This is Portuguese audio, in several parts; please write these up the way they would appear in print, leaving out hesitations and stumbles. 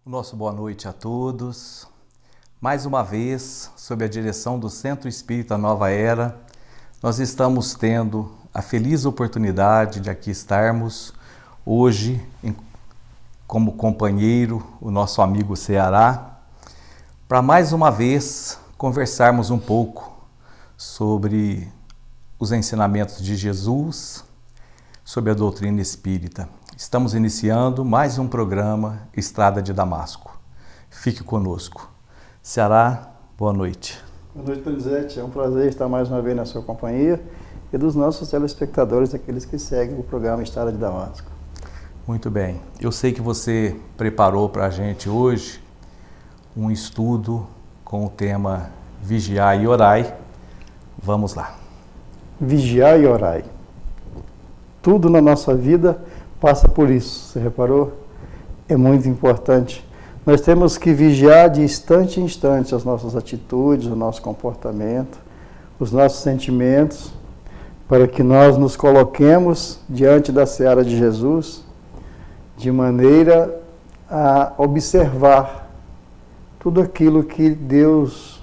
Nosso boa noite a todos. Mais uma vez, sob a direção do Centro Espírita Nova Era, nós estamos tendo a feliz oportunidade de aqui estarmos hoje como companheiro, o nosso amigo Ceará, para mais uma vez conversarmos um pouco sobre os ensinamentos de Jesus, sobre a doutrina espírita. Estamos iniciando mais um programa Estrada de Damasco. Fique conosco. Ceará, boa noite. Boa noite, Donizete. É um prazer estar mais uma vez na sua companhia e dos nossos telespectadores, aqueles que seguem o programa Estrada de Damasco. Muito bem. Eu sei que você preparou para a gente hoje um estudo com o tema Vigiai e Orai. Vamos lá. Vigiai e orai. Tudo na nossa vida passa por isso, você reparou? É muito importante. Nós temos que vigiar de instante em instante as nossas atitudes, o nosso comportamento, os nossos sentimentos, para que nós nos coloquemos diante da seara de Jesus, de maneira a observar tudo aquilo que Deus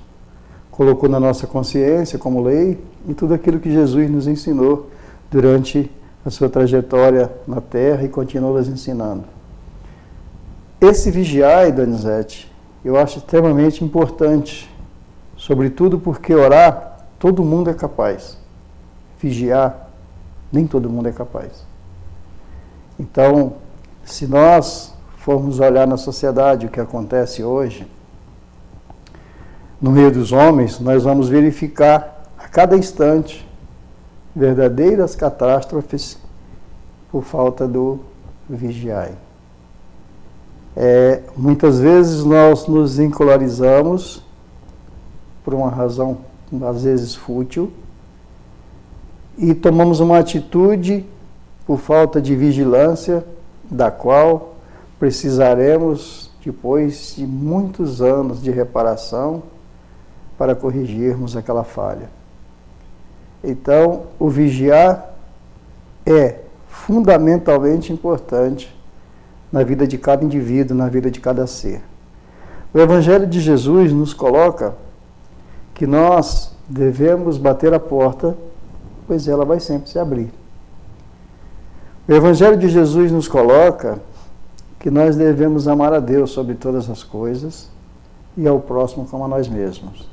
colocou na nossa consciência como lei e tudo aquilo que Jesus nos ensinou durante a sua trajetória na Terra e continua nos ensinando. Esse vigiar, Donizete, eu acho extremamente importante, sobretudo porque orar, todo mundo é capaz. Vigiar, nem todo mundo é capaz. Então, se nós formos olhar na sociedade o que acontece hoje, no meio dos homens, nós vamos verificar a cada instante verdadeiras catástrofes por falta do vigiai. Muitas vezes nós nos encolarizamos por uma razão, às vezes fútil, e tomamos uma atitude por falta de vigilância, da qual precisaremos, depois de muitos anos de reparação, para corrigirmos aquela falha. Então, o vigiar é fundamentalmente importante na vida de cada indivíduo, na vida de cada ser. O Evangelho de Jesus nos coloca que nós devemos bater a porta, pois ela vai sempre se abrir. O Evangelho de Jesus nos coloca que nós devemos amar a Deus sobre todas as coisas e ao próximo como a nós mesmos.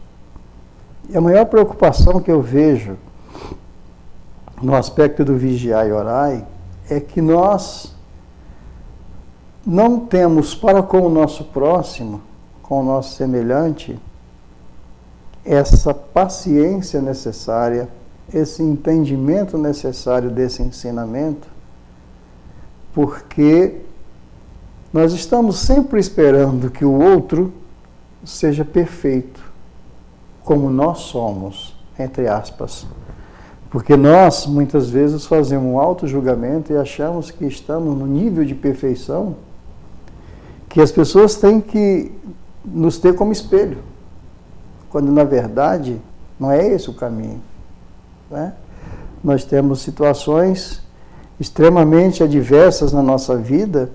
E a maior preocupação que eu vejo no aspecto do vigiar e orai, é que nós não temos para com o nosso próximo, com o nosso semelhante, essa paciência necessária, esse entendimento necessário desse ensinamento, porque nós estamos sempre esperando que o outro seja perfeito, como nós somos, entre aspas. Porque nós, muitas vezes, fazemos um auto-julgamento e achamos que estamos no nível de perfeição que as pessoas têm que nos ter como espelho, quando, na verdade, não é esse o caminho, né? Nós temos situações extremamente adversas na nossa vida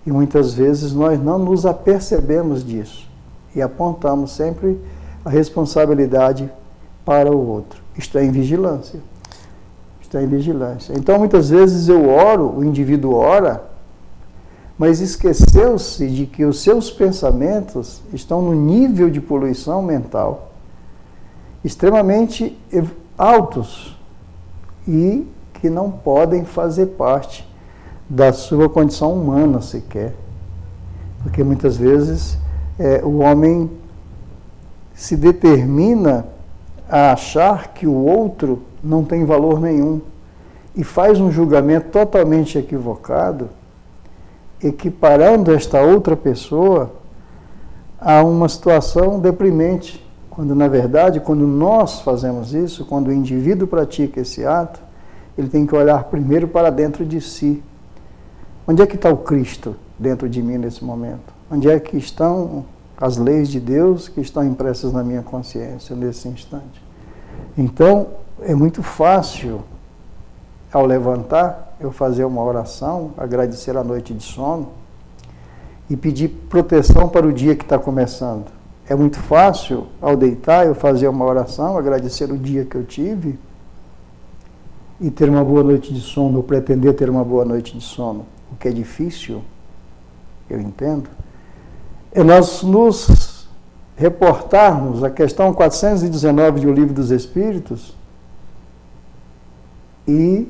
e, muitas vezes, nós não nos apercebemos disso e apontamos sempre a responsabilidade para o outro. Isto é em vigilância. Está em vigilância. Então, muitas vezes eu oro, o indivíduo ora, mas esqueceu-se de que os seus pensamentos estão no nível de poluição mental extremamente altos e que não podem fazer parte da sua condição humana sequer. Porque muitas vezes o homem se determina a achar que o outro não tem valor nenhum e faz um julgamento totalmente equivocado, equiparando esta outra pessoa a uma situação deprimente, quando na verdade, quando nós fazemos isso, quando o indivíduo pratica esse ato, ele tem que olhar primeiro para dentro de si. Onde é que está o Cristo dentro de mim nesse momento? Onde é que estão as leis de Deus que estão impressas na minha consciência nesse instante? Então, é muito fácil, ao levantar, eu fazer uma oração, agradecer a noite de sono, e pedir proteção para o dia que está começando. É muito fácil, ao deitar, eu fazer uma oração, agradecer o dia que eu tive e ter uma boa noite de sono, ou pretender ter uma boa noite de sono. O que é difícil, eu entendo, é nós nos reportarmos a questão 419 de O Livro dos Espíritos e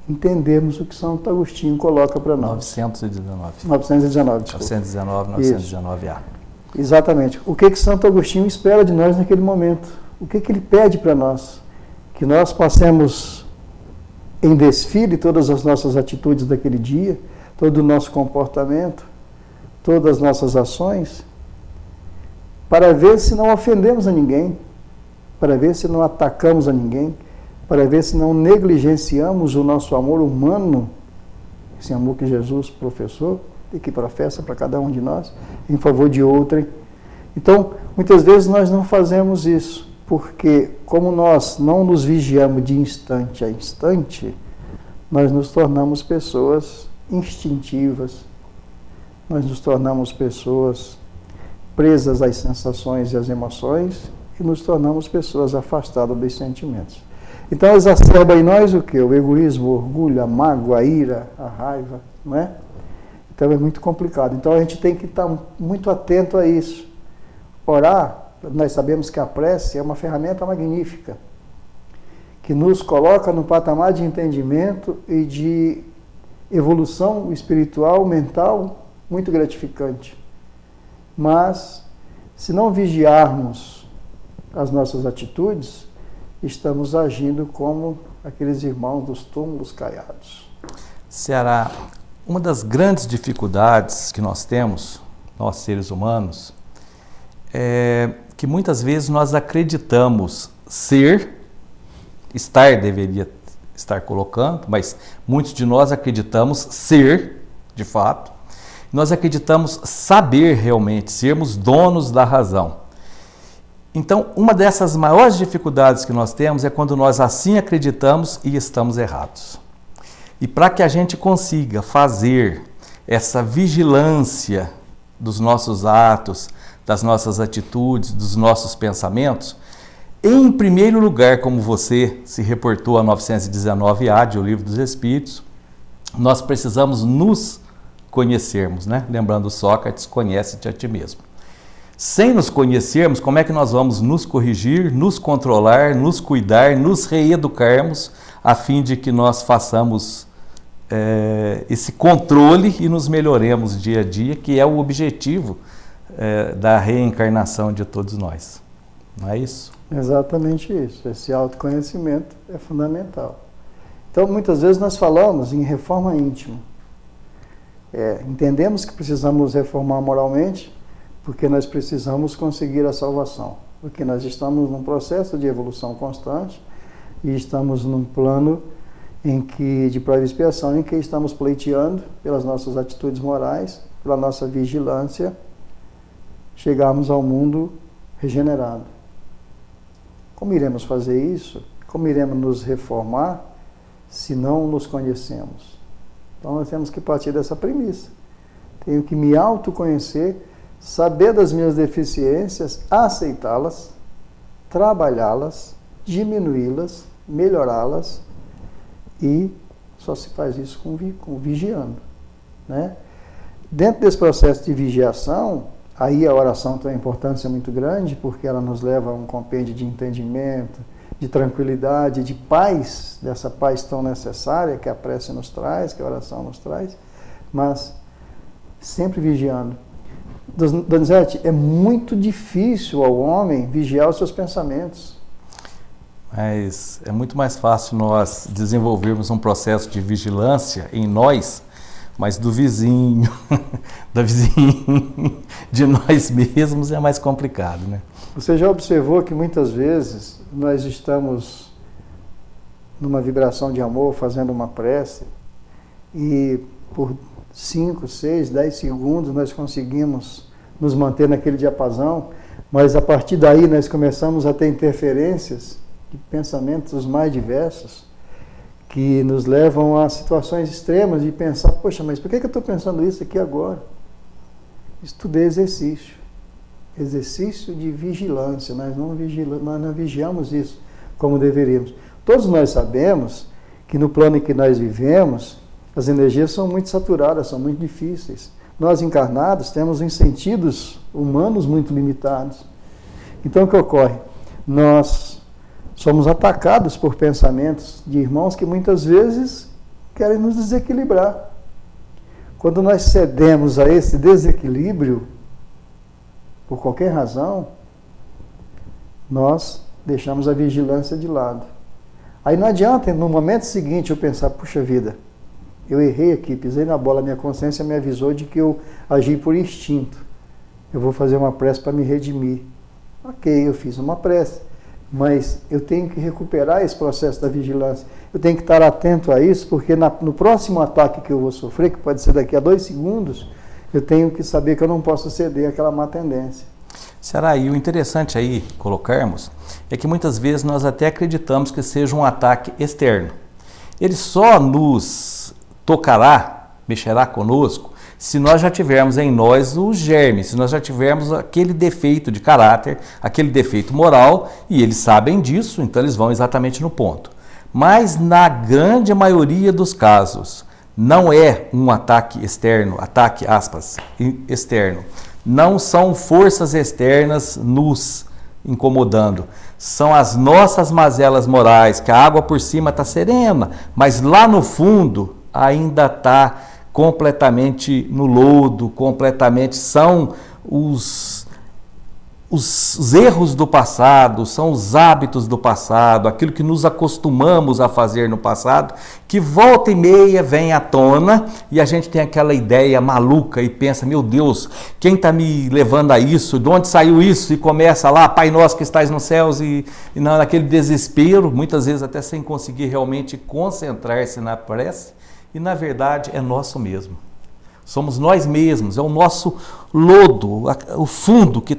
entendermos o que Santo Agostinho coloca para nós. 919A. Exatamente. O que Santo Agostinho espera de nós naquele momento? O que ele pede para nós? Que nós passemos em desfile todas as nossas atitudes daquele dia, todo o nosso comportamento, todas as nossas ações, para ver se não ofendemos a ninguém, para ver se não atacamos a ninguém, para ver se não negligenciamos o nosso amor humano, esse amor que Jesus professou e que professa para cada um de nós, em favor de outrem. Então, muitas vezes nós não fazemos isso, porque como nós não nos vigiamos de instante a instante, nós nos tornamos pessoas instintivas, nós nos tornamos pessoas presas às sensações e às emoções e nos tornamos pessoas afastadas dos sentimentos. Então exacerba em nós o quê? O egoísmo, o orgulho, a mágoa, a ira, a raiva, não é? Então é muito complicado. Então a gente tem que estar muito atento a isso. Orar, nós sabemos que a prece é uma ferramenta magnífica, que nos coloca no patamar de entendimento e de evolução espiritual, mental, muito gratificante. Mas, se não vigiarmos as nossas atitudes, estamos agindo como aqueles irmãos dos túmulos caiados. Ceará, uma das grandes dificuldades que nós temos, nós seres humanos, é que muitas vezes nós acreditamos estar deveria estar colocando, mas muitos de nós acreditamos ser, de fato, nós acreditamos saber realmente, sermos donos da razão. Então, uma dessas maiores dificuldades que nós temos é quando nós assim acreditamos e estamos errados. E para que a gente consiga fazer essa vigilância dos nossos atos, das nossas atitudes, dos nossos pensamentos, em primeiro lugar, como você se reportou a 919A de O Livro dos Espíritos, nós precisamos nos conhecermos, né? Lembrando Sócrates, conhece-te a ti mesmo. Sem nos conhecermos, como é que nós vamos nos corrigir, nos controlar, nos cuidar, nos reeducarmos, a fim de que nós façamos esse controle e nos melhoremos dia a dia, que é o objetivo da reencarnação de todos nós. Não é isso? Exatamente isso. Esse autoconhecimento é fundamental. Então, muitas vezes nós falamos em reforma íntima. Entendemos que precisamos reformar moralmente, porque nós precisamos conseguir a salvação. Porque nós estamos num processo de evolução constante e estamos num plano de prova e expiação, em que estamos pleiteando pelas nossas atitudes morais, pela nossa vigilância, chegarmos ao mundo regenerado. Como iremos fazer isso? Como iremos nos reformar se não nos conhecemos? Então nós temos que partir dessa premissa. Tenho que me autoconhecer, saber das minhas deficiências, aceitá-las, trabalhá-las, diminuí-las, melhorá-las, e só se faz isso com vigiando, né? Dentro desse processo de vigiação, aí a oração tem uma importância muito grande, porque ela nos leva a um compêndio de entendimento, de tranquilidade, de paz, dessa paz tão necessária que a prece nos traz, que a oração nos traz, mas sempre vigiando. Donizete, é muito difícil ao homem vigiar os seus pensamentos. Mas é muito mais fácil nós desenvolvermos um processo de vigilância em nós, mas do vizinho, da vizinha, de nós mesmos é mais complicado, né? Você já observou que muitas vezes nós estamos numa vibração de amor, fazendo uma prece, e por 5, 6, 10 segundos nós conseguimos nos manter naquele diapasão, mas a partir daí nós começamos a ter interferências de pensamentos mais diversos, que nos levam a situações extremas de pensar, poxa, mas por que eu estou pensando isso aqui agora? Isso tudo é exercício. Exercício de vigilância. Nós não vigiamos isso como deveríamos. Todos nós sabemos que no plano em que nós vivemos, as energias são muito saturadas, são muito difíceis. Nós encarnados temos os sentidos humanos muito limitados. Então o que ocorre? Nós somos atacados por pensamentos de irmãos que muitas vezes querem nos desequilibrar. Quando nós cedemos a esse desequilíbrio, por qualquer razão, nós deixamos a vigilância de lado. Aí não adianta, no momento seguinte, eu pensar, puxa vida, eu errei aqui, pisei na bola, minha consciência me avisou de que eu agi por instinto. Eu vou fazer uma prece para me redimir. Ok, eu fiz uma prece, mas eu tenho que recuperar esse processo da vigilância. Eu tenho que estar atento a isso, porque no próximo ataque que eu vou sofrer, que pode ser daqui a 2 segundos, eu tenho que saber que eu não posso ceder àquela má tendência. Será? E o interessante aí colocarmos é que muitas vezes nós até acreditamos que seja um ataque externo. Ele só nos tocará, mexerá conosco, se nós já tivermos em nós o germe, se nós já tivermos aquele defeito de caráter, aquele defeito moral, e eles sabem disso, então eles vão exatamente no ponto. Mas na grande maioria dos casos, não é um ataque externo, ataque, aspas, externo. Não são forças externas nos incomodando. São as nossas mazelas morais, que a água por cima está serena, mas lá no fundo ainda está completamente no lodo, completamente são os erros do passado, são os hábitos do passado, aquilo que nos acostumamos a fazer no passado, que volta e meia vem à tona e a gente tem aquela ideia maluca e pensa, meu Deus, quem está me levando a isso? De onde saiu isso? E começa lá, Pai Nosso que estais nos céus, e naquele desespero, muitas vezes até sem conseguir realmente concentrar-se na prece, e na verdade é nosso mesmo. Somos nós mesmos, é o nosso lodo, o fundo que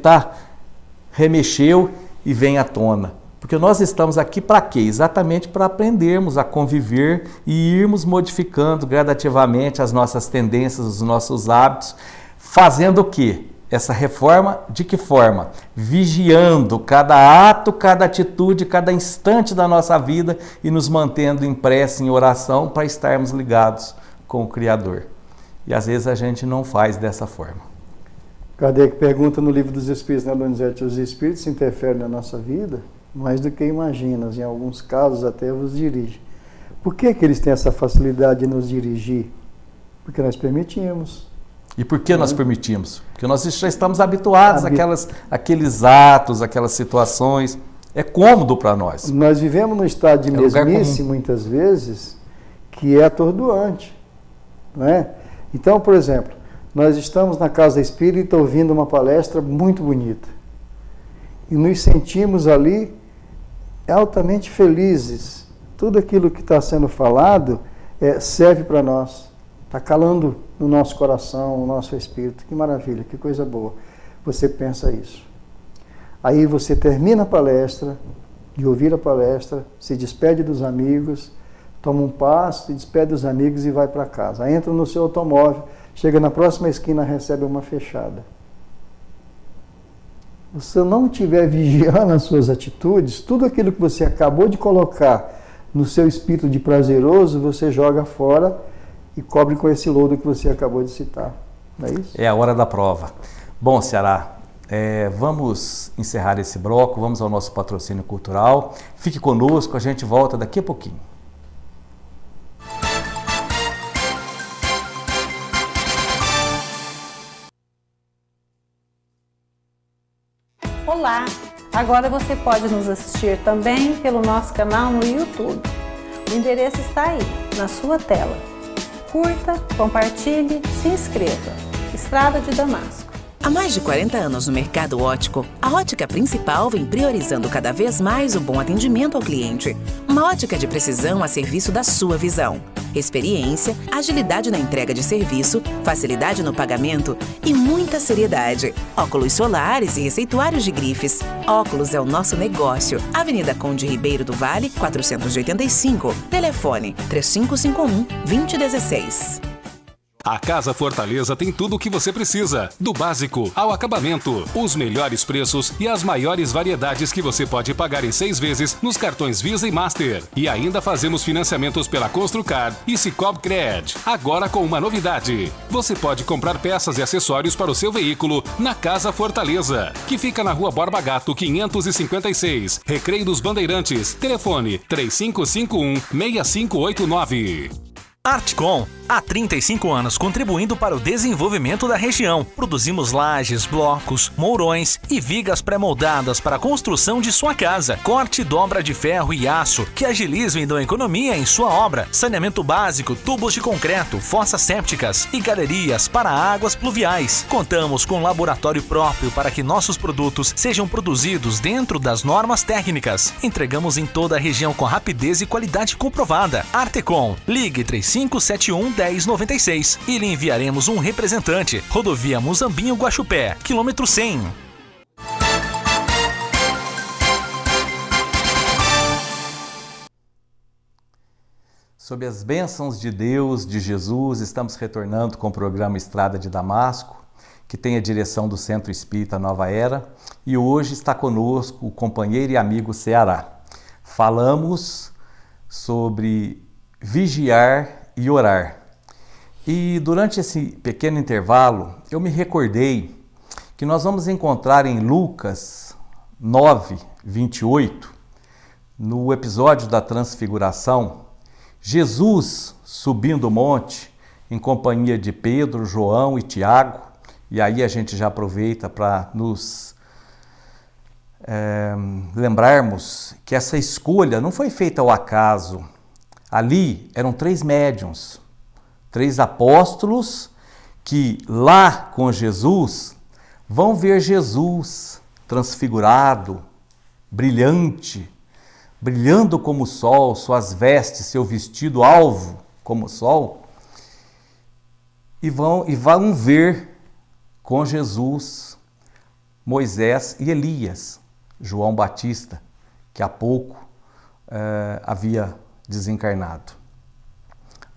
remexeu e vem à tona. Porque nós estamos aqui para quê? Exatamente para aprendermos a conviver e irmos modificando gradativamente as nossas tendências, os nossos hábitos, fazendo o quê? Essa reforma, de que forma? Vigiando cada ato, cada atitude, cada instante da nossa vida e nos mantendo em prece, em oração, para estarmos ligados com o Criador. E às vezes a gente não faz dessa forma. Kardec pergunta no Livro dos Espíritos, né, Donizete, os Espíritos interferem na nossa vida mais do que imaginas, em alguns casos até os dirigem. Por que eles têm essa facilidade de nos dirigir? Porque nós permitimos. E por que nós permitimos? Porque nós já estamos habituados àqueles atos, aquelas situações. É cômodo para nós. Nós vivemos num estado de mesmice, muitas vezes, que é atordoante. Não é? Então, por exemplo, nós estamos na Casa Espírita ouvindo uma palestra muito bonita. E nos sentimos ali altamente felizes. Tudo aquilo que está sendo falado serve para nós. Está calando no nosso coração, no nosso espírito. Que maravilha, que coisa boa. Você pensa isso. Aí você termina a palestra, de ouvir a palestra, se despede dos amigos, toma um passo, se despede dos amigos e vai para casa. Aí entra no seu automóvel, chega na próxima esquina, recebe uma fechada. Se você não estiver vigiando as suas atitudes, tudo aquilo que você acabou de colocar no seu espírito de prazeroso, você joga fora e cobre com esse lodo que você acabou de citar. Não é isso? É a hora da prova. Bom, Ceará, vamos encerrar esse bloco, vamos ao nosso patrocínio cultural. Fique conosco, a gente volta daqui a pouquinho. Olá! Agora você pode nos assistir também pelo nosso canal no YouTube. O endereço está aí, na sua tela. Curta, compartilhe, se inscreva. Estrada de Damasco. Há mais de 40 anos no mercado óptico, a Ótica Principal vem priorizando cada vez mais o bom atendimento ao cliente. Uma ótica de precisão a serviço da sua visão. Experiência, agilidade na entrega de serviço, facilidade no pagamento e muita seriedade. Óculos solares e receituários de grifes. Óculos é o nosso negócio. Avenida Conde Ribeiro do Vale, 485. Telefone 3551-2016. A Casa Fortaleza tem tudo o que você precisa, do básico ao acabamento, os melhores preços e as maiores variedades que você pode pagar em 6 vezes nos cartões Visa e Master. E ainda fazemos financiamentos pela Construcar e Cicobi Cred. Agora com uma novidade: você pode comprar peças e acessórios para o seu veículo na Casa Fortaleza, que fica na Rua Borba Gato 556, Recreio dos Bandeirantes. Telefone 3551-6589. Artcom, há 35 anos contribuindo para o desenvolvimento da região. Produzimos lajes, blocos, mourões e vigas pré-moldadas para a construção de sua casa. Corte e dobra de ferro e aço que agilizam e dão economia em sua obra. Saneamento básico, tubos de concreto, fossas sépticas e galerias para águas pluviais. Contamos com laboratório próprio para que nossos produtos sejam produzidos dentro das normas técnicas. Entregamos em toda a região com rapidez e qualidade comprovada. Artecom, ligue 3571-1096 e lhe enviaremos um representante. Rodovia Muzambinho Guaxupé, quilômetro 100. Sob as bênçãos de Deus, de Jesus, estamos retornando com o programa Estrada de Damasco, que tem a direção do Centro Espírita Nova Era, e hoje está conosco o companheiro e amigo Ceará. Falamos sobre vigiar e orar. E durante esse pequeno intervalo, eu me recordei que nós vamos encontrar em Lucas 9:28, no episódio da Transfiguração, Jesus subindo o monte em companhia de Pedro, João e Tiago. E aí a gente já aproveita para nos lembrarmos que essa escolha não foi feita ao acaso. Ali eram 3 médiuns, 3 apóstolos que lá com Jesus vão ver Jesus transfigurado, brilhante, brilhando como o sol, suas vestes, seu vestido alvo como o sol, e vão ver com Jesus Moisés e Elias, João Batista, que há pouco havia desencarnado.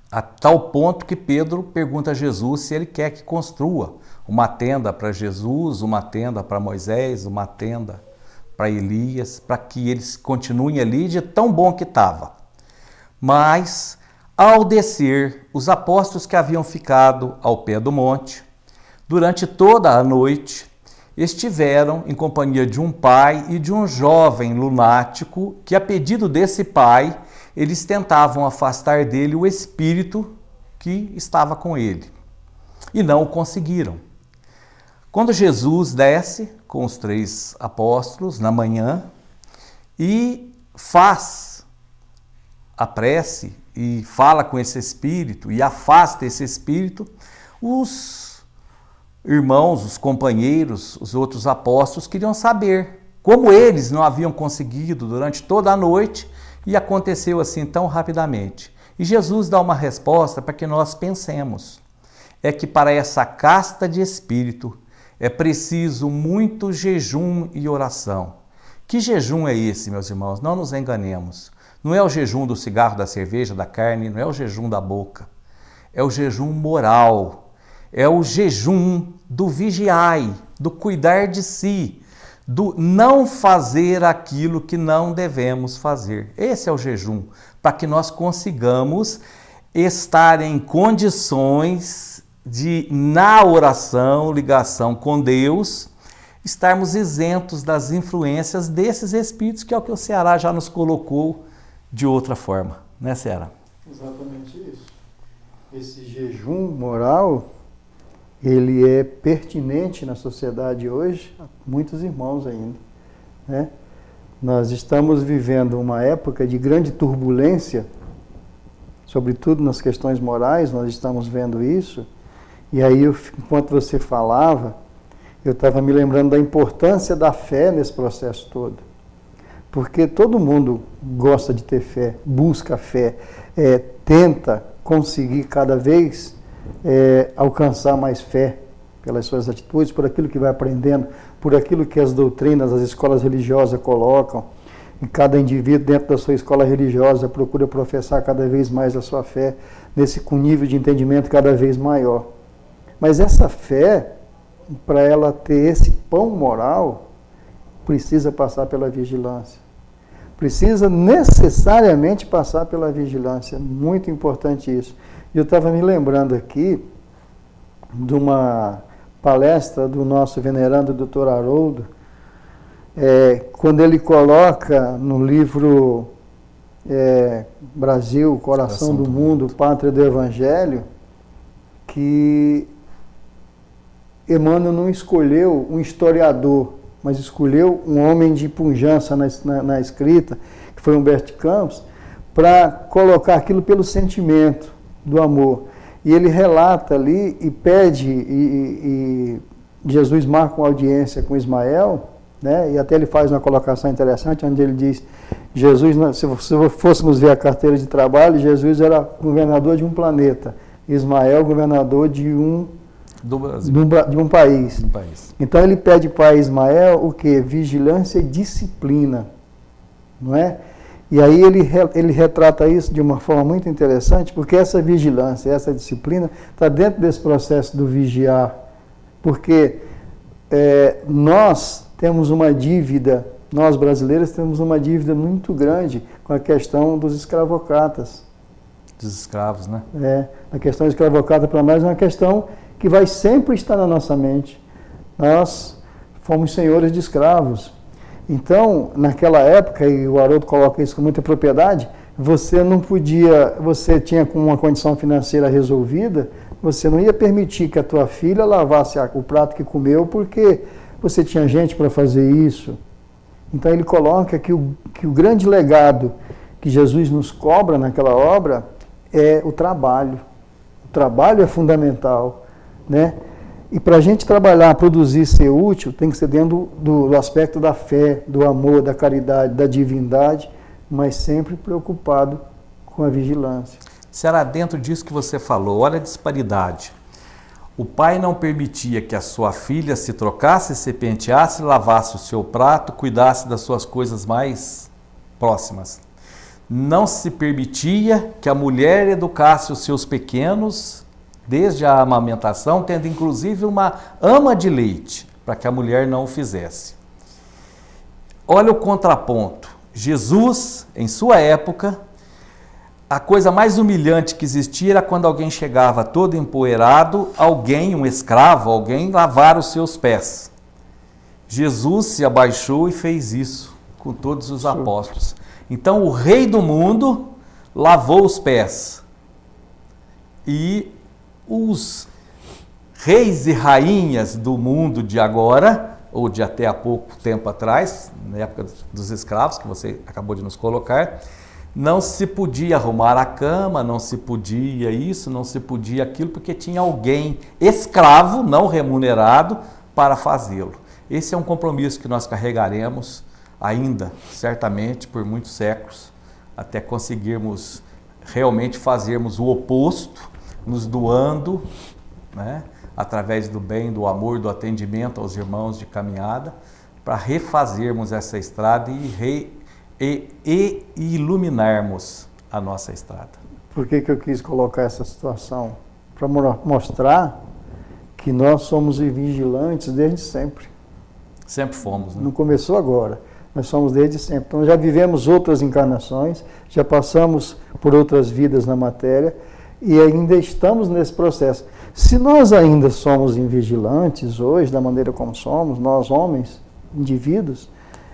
A tal ponto que Pedro pergunta a Jesus se ele quer que construa uma tenda para Jesus, uma tenda para Moisés, uma tenda para Elias, para que eles continuem ali de tão bom que estava. Mas, ao descer, os apóstolos que haviam ficado ao pé do monte, durante toda a noite, estiveram em companhia de um pai e de um jovem lunático que, a pedido desse pai, eles tentavam afastar dele o espírito que estava com ele. E não o conseguiram. Quando Jesus desce com os 3 apóstolos na manhã e faz a prece e fala com esse espírito e afasta esse espírito, os irmãos, os companheiros, os outros apóstolos queriam saber como eles não haviam conseguido durante toda a noite e aconteceu assim tão rapidamente. E Jesus dá uma resposta para que nós pensemos. É que para essa casta de espírito é preciso muito jejum e oração. Que jejum é esse, meus irmãos? Não nos enganemos. Não é o jejum do cigarro, da cerveja, da carne, não é o jejum da boca. É o jejum moral. É o jejum do vigiai, do cuidar de si, do não fazer aquilo que não devemos fazer. Esse é o jejum, para que nós consigamos estar em condições de, na oração, ligação com Deus, estarmos isentos das influências desses espíritos, que é o que o Ceará já nos colocou de outra forma, né, Ceará? Exatamente isso. Esse jejum moral, ele é pertinente na sociedade hoje, a muitos irmãos ainda, né? Nós estamos vivendo uma época de grande turbulência, sobretudo nas questões morais, nós estamos vendo isso. E aí, enquanto você falava, eu estava me lembrando da importância da fé nesse processo todo. Porque todo mundo gosta de ter fé, busca fé, tenta conseguir cada vez alcançar mais fé pelas suas atitudes, por aquilo que vai aprendendo, por aquilo que as doutrinas, as escolas religiosas colocam. E cada indivíduo dentro da sua escola religiosa procura professar cada vez mais a sua fé, com nível de entendimento cada vez maior. Mas essa fé, para ela ter esse pão moral, precisa passar pela vigilância. Precisa necessariamente passar pela vigilância. Muito importante isso. E eu estava me lembrando aqui de uma palestra do nosso venerando Dr. Haroldo, quando ele coloca no livro Brasil, Coração do Mundo, Pátria do Evangelho, que Emmanuel não escolheu um historiador, mas escolheu um homem de pujança na escrita, que foi Humberto Campos, para colocar aquilo pelo sentimento do amor. E ele relata ali e pede, e Jesus marca uma audiência com Ismael, né? E até ele faz uma colocação interessante, onde ele diz, Jesus, se fôssemos ver a carteira de trabalho, Jesus era governador de um planeta, Ismael governador de um país. Então ele pede para Ismael o quê? Vigilância e disciplina, não é? E aí ele retrata isso de uma forma muito interessante, porque essa vigilância, essa disciplina está dentro desse processo do vigiar, porque nós temos uma dívida, nós brasileiros temos uma dívida muito grande com a questão dos escravocratas. Dos escravos, né? A questão escravocrata para nós é uma questão que vai sempre estar na nossa mente. Nós fomos senhores de escravos. Então, naquela época, e o Haroldo coloca isso com muita propriedade, você não podia, você tinha com uma condição financeira resolvida, você não ia permitir que a tua filha lavasse o prato que comeu, porque você tinha gente para fazer isso. Então ele coloca que o grande legado que Jesus nos cobra naquela obra é o trabalho. O trabalho é fundamental, né? E para a gente trabalhar, produzir, ser útil, tem que ser dentro do aspecto da fé, do amor, da caridade, da divindade, mas sempre preocupado com a vigilância. Será dentro disso que você falou, olha a disparidade. O pai não permitia que a sua filha se trocasse, se penteasse, lavasse o seu prato, cuidasse das suas coisas mais próximas. Não se permitia que a mulher educasse os seus pequenos, desde a amamentação, tendo inclusive uma ama de leite, para que a mulher não o fizesse. Olha o contraponto. Jesus, em sua época, a coisa mais humilhante que existia era quando alguém chegava todo empoeirado, um escravo, alguém lavar os seus pés. Jesus se abaixou e fez isso com todos os apóstolos. Então o rei do mundo lavou os pés. E os reis e rainhas do mundo de agora, ou de até há pouco tempo atrás, na época dos escravos, que você acabou de nos colocar, não se podia arrumar a cama, não se podia isso, não se podia aquilo, porque tinha alguém escravo, não remunerado, para fazê-lo. Esse é um compromisso que nós carregaremos ainda, certamente, por muitos séculos, até conseguirmos realmente fazermos o oposto, nos doando, né, através do bem, do amor, do atendimento aos irmãos de caminhada, para refazermos essa estrada e iluminarmos a nossa estrada. Por que eu quis colocar essa situação? Para mostrar que nós somos vigilantes desde sempre. Sempre fomos, né? Não começou agora, nós somos desde sempre. Então já vivemos outras encarnações, já passamos por outras vidas na matéria e ainda estamos nesse processo. Se nós ainda somos invigilantes hoje, da maneira como somos, nós homens, indivíduos,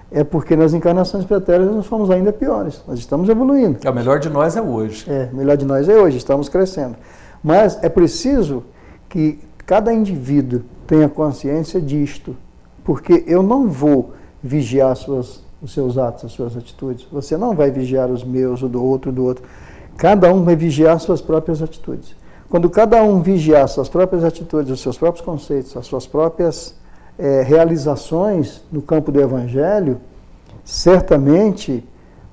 é porque nas encarnações pretéritas nós fomos ainda piores. Nós estamos evoluindo. O melhor de nós é hoje. O melhor de nós é hoje, estamos crescendo. Mas é preciso que cada indivíduo tenha consciência disto, porque eu não vou vigiar os seus atos, as suas atitudes. Você não vai vigiar os meus, o do outro, do outro. Cada um vai vigiar suas próprias atitudes. Quando cada um vigiar suas próprias atitudes, os seus próprios conceitos, as suas próprias realizações no campo do Evangelho, certamente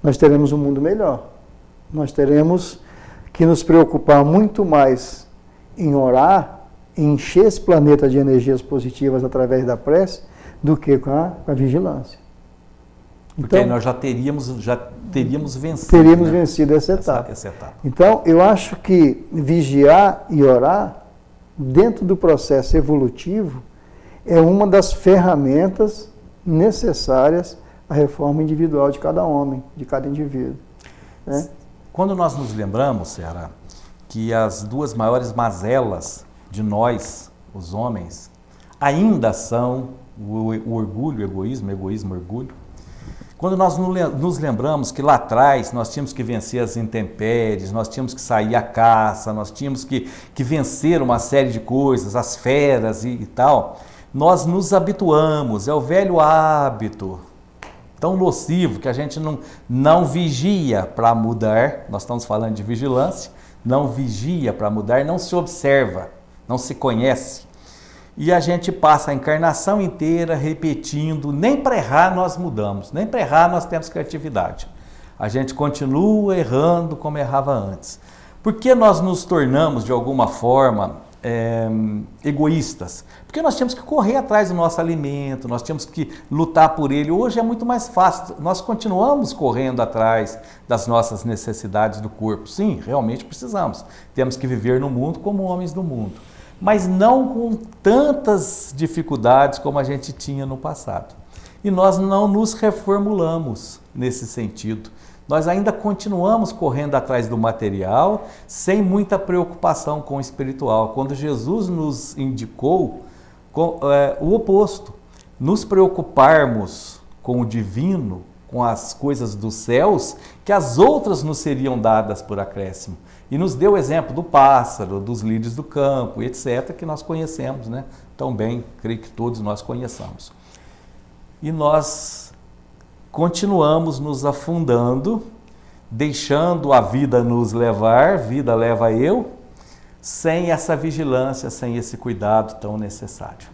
nós teremos um mundo melhor. Nós teremos que nos preocupar muito mais em orar, em encher esse planeta de energias positivas através da prece, do que com a vigilância. Porque então, aí nós já teríamos vencido. Teríamos vencido essa etapa. Essa etapa. Então, eu acho que vigiar e orar, dentro do processo evolutivo, é uma das ferramentas necessárias à reforma individual de cada homem, de cada indivíduo. Né? Quando nós nos lembramos, Ceará, que as duas maiores mazelas de nós, os homens, ainda são o orgulho, o egoísmo, orgulho. Quando nós nos lembramos que lá atrás nós tínhamos que vencer as intempéries, nós tínhamos que sair à caça, nós tínhamos que vencer uma série de coisas, as feras e tal, nós nos habituamos, é o velho hábito tão nocivo que a gente não vigia para mudar, nós estamos falando de vigilância, não vigia para mudar, não se observa, não se conhece. E a gente passa a encarnação inteira repetindo, nem para errar nós mudamos, nem para errar nós temos criatividade. A gente continua errando como errava antes. Por que nós nos tornamos, de alguma forma, egoístas? Porque nós tínhamos que correr atrás do nosso alimento, nós tínhamos que lutar por ele. Hoje é muito mais fácil, nós continuamos correndo atrás das nossas necessidades do corpo. Sim, realmente precisamos. Temos que viver no mundo como homens do mundo, mas não com tantas dificuldades como a gente tinha no passado. E nós não nos reformulamos nesse sentido. Nós ainda continuamos correndo atrás do material, sem muita preocupação com o espiritual. Quando Jesus nos indicou o oposto, nos preocuparmos com o divino, com as coisas dos céus, que as outras nos seriam dadas por acréscimo. E nos deu o exemplo do pássaro, dos lírios do campo, etc., que nós conhecemos, né? Tão bem, creio que todos nós conheçamos. E nós continuamos nos afundando, deixando a vida nos levar, vida leva eu, sem essa vigilância, sem esse cuidado tão necessário.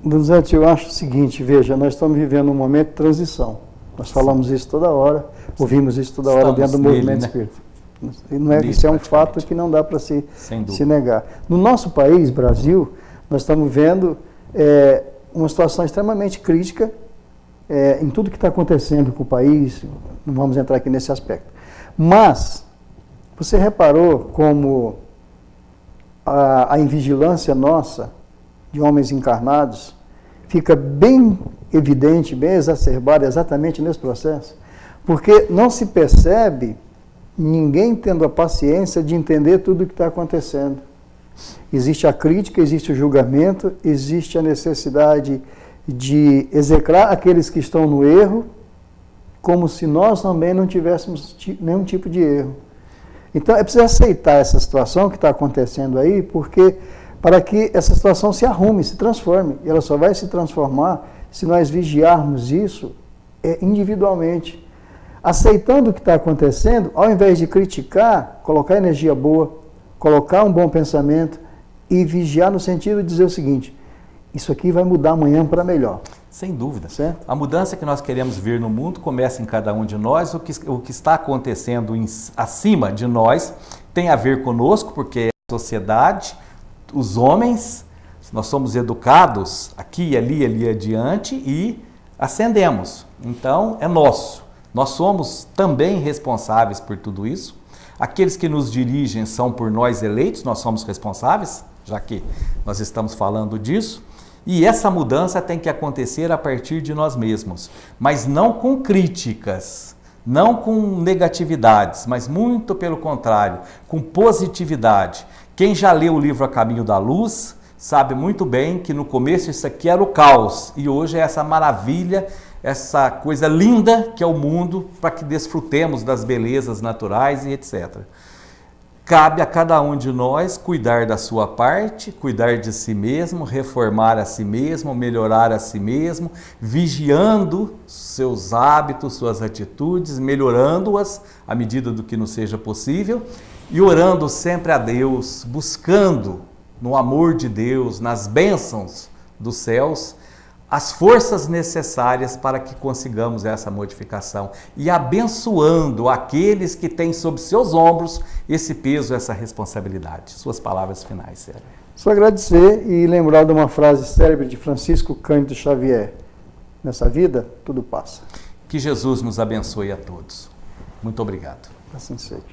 Donizete, eu acho o seguinte, veja, nós estamos vivendo um momento de transição. Nós falamos isso toda hora, ouvimos isso toda hora dentro do movimento espírita. E não é que isso é um fato que não dá para se negar. No nosso país, Brasil, nós estamos vendo uma situação extremamente crítica em tudo que está acontecendo com o país, não vamos entrar aqui nesse aspecto. Mas, você reparou como a invigilância nossa, de homens encarnados, fica bem evidente, bem exacerbada exatamente nesse processo? Porque não se percebe ninguém tendo a paciência de entender tudo o que está acontecendo. Existe a crítica, existe o julgamento, existe a necessidade de execrar aqueles que estão no erro, como se nós também não tivéssemos nenhum tipo de erro. Então é preciso aceitar essa situação que está acontecendo aí, porque para que essa situação se arrume, se transforme, e ela só vai se transformar se nós vigiarmos isso individualmente, aceitando o que está acontecendo, ao invés de criticar, colocar energia boa, colocar um bom pensamento e vigiar no sentido de dizer o seguinte: isso aqui vai mudar amanhã para melhor. Sem dúvida. Certo? A mudança que nós queremos ver no mundo começa em cada um de nós. O que está acontecendo acima de nós tem a ver conosco, porque a sociedade, os homens, nós somos educados aqui, ali adiante e ascendemos. Então, é nosso. Nós somos também responsáveis por tudo isso. Aqueles que nos dirigem são por nós eleitos, nós somos responsáveis, já que nós estamos falando disso. E essa mudança tem que acontecer a partir de nós mesmos, mas não com críticas, não com negatividades, mas muito pelo contrário, com positividade. Quem já leu o livro A Caminho da Luz sabe muito bem que no começo isso aqui era o caos e hoje é essa maravilha, essa coisa linda que é o mundo, para que desfrutemos das belezas naturais e etc. Cabe a cada um de nós cuidar da sua parte, cuidar de si mesmo, reformar a si mesmo, melhorar a si mesmo, vigiando seus hábitos, suas atitudes, melhorando-as à medida do que nos seja possível e orando sempre a Deus, buscando no amor de Deus, nas bênçãos dos céus, as forças necessárias para que consigamos essa modificação e abençoando aqueles que têm sob seus ombros esse peso, essa responsabilidade. Suas palavras finais, Sérgio. Só agradecer e lembrar de uma frase célebre de Francisco Cândido Xavier: nessa vida, tudo passa. Que Jesus nos abençoe a todos. Muito obrigado. Assim seja.